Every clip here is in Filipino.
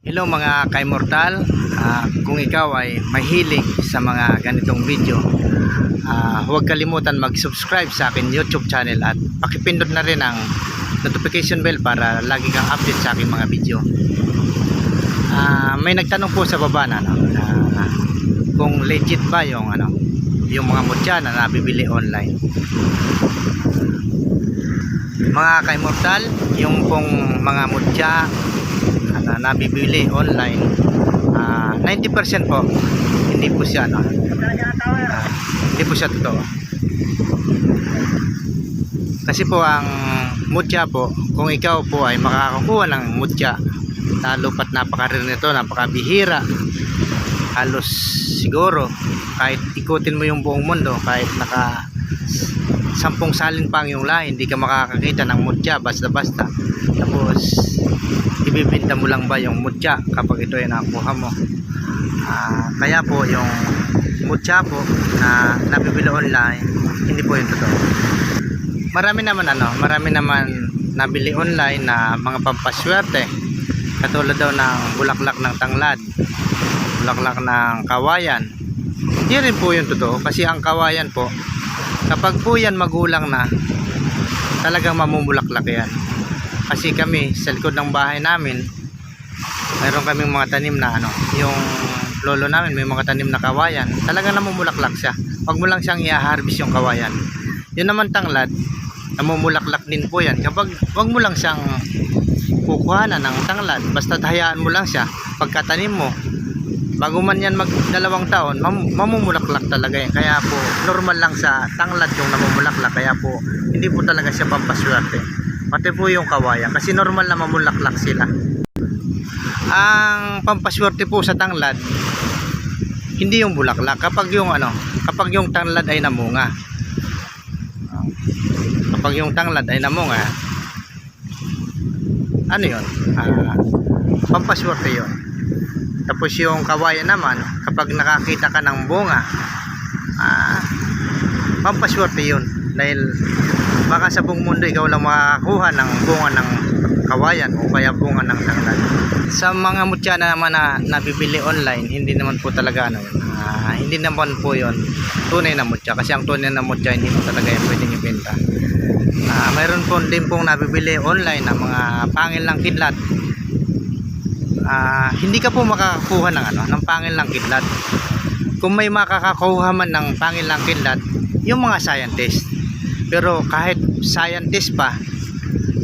Hello mga ka-immortal, kung ikaw ay mahilig sa mga ganitong video, huwag kalimutan mag-subscribe sa akin YouTube channel at pakipindot na rin ang notification bell para lagi kang update sa aking mga video. May nagtanong po sa baba na, kung legit ba yung mga mutya na nabibili online. Mga ka-immortal, yung pong mga mutya na nabibili online, 90% po hindi po siya hindi po siya totoo. Kasi po ang mutya po, kung ikaw po ay makakakuha ng mutya, lalo pat napakarare nito, napakabihira, halos siguro kahit ikutin mo yung buong mundo, kahit naka 10 salin pang yung lahi, hindi ka makakakita ng mutya basta-basta. Tapos ibibenta mo lang ba yung mutya kapag ito ay nakuha mo? Kaya po yung mutya po na nabibili online, hindi po yung totoo. Marami naman nabili online na mga pampaswerte, katulad daw ng bulaklak ng tanglad, bulaklak ng kawayan. Hindi rin po yung totoo, kasi ang kawayan po, kapag po yan magulang na, talagang mamumulaklak yan. Kasi kami sa likod ng bahay namin, mayroon kaming mga tanim na yung lolo namin may mga tanim na kawayan, talagang namumulaklak siya. Huwag mo lang siyang i-harvest yung kawayan. Yun naman tanglad, namumulaklak din po yan. Kapag huwag mo lang siyang kukuhanan ng tanglad, basta hayaan mo lang siya, pagkatanim mo, bago man yan mag 2 taon, mamumulaklak talaga yan. Kaya po normal lang sa tanglad yung namumulaklak, kaya po hindi po talaga siya pampaswerte. Pati po yung kawayan, kasi normal na mamulaklak sila. Ang pampaswerte po sa tanglad, hindi yung bulaklak. Kapag yung tanglad ay namunga, kapag yung tanglad ay namunga, yun? Pampaswerte yun. Tapos yung kawayan naman, kapag nakakita ka ng bunga, pampaswerte yun. Dahil baka sa buong mundo ikaw lang makakakuha ng bunga ng kawayan o kaya bunga ng tanglad. Sa mga mutya na naman na nabibili online, hindi naman po talaga hindi naman po yon tunay na mutya, kasi ang tunay na mutya hindi mo talaga yan pwedeng ibenta. Mayroon po din pong nabibili online na mga pangil ng kidlat. Hindi ka po makakakuha ng pangil ng kidlat. Kung may makakakuha man ng pangil ng kidlat, yung mga scientist. Pero kahit scientist pa,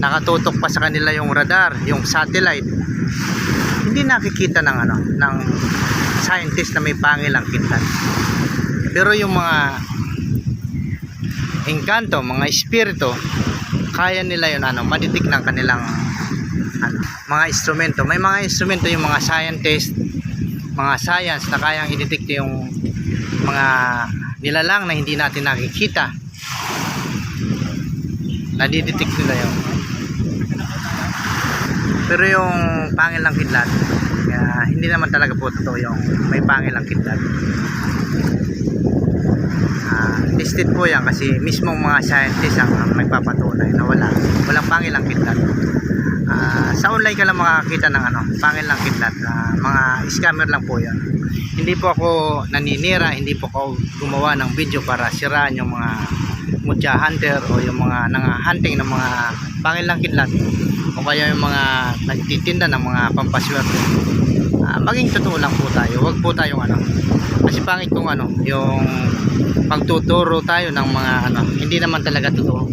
nakatutok pa sa kanila yung radar, yung satellite, hindi nakikita ng scientist na may pangil ang kidlat. Pero yung mga engkanto, mga espiritu, kaya nila yun madidik ng kanilang mga instrumento. May mga instrumento yung mga scientist, mga science na kayang i-detect yung mga nilalang na hindi natin nakikita. Nadidetect nila yun. Pero yung pangil ng kidlat, hindi naman talaga po totoo yung may pangil ng kidlat. Listed po yan, kasi mismong mga scientists ang magpapatunay na walang pangil ng kidlat. Sa online ka lang makakita ng pangil ng kidlat. Mga scammer lang po yan. Hindi po ako naninira, hindi po ako gumawa ng video para siraan yung mga mutya hunter o yung mga nangahunting ng mga pangil ng kidlat, o kaya yung mga nagtitinda ng mga pampaswerte. Maging totoo lang po tayo, wag po tayong kasi pangit kung yung pagtuturo tayo ng mga hindi naman talaga totoo.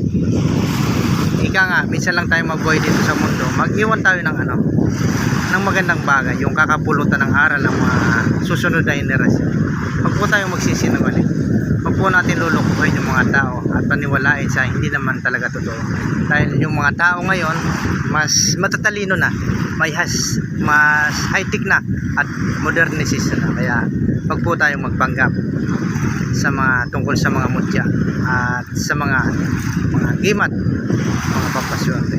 Ika nga, minsan lang tayo mabuhay dito sa mundo, mag-iwan tayo ng magandang bagay, yung kakapulutan ng aral ng mga susunod na henerasyon. Wag po tayong magsisinungaling, wag po natin lulukuhin yung mga tao at paniwalain sa hindi naman talaga totoo. Dahil yung mga tao ngayon mas matatalino na, mas high-tech na at modernisation na. Kaya wag po tayong magpanggap sa mga tungkol sa mga mutya at sa mga gimat, mga pampaswerte.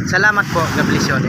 Salamat po, God bless you all.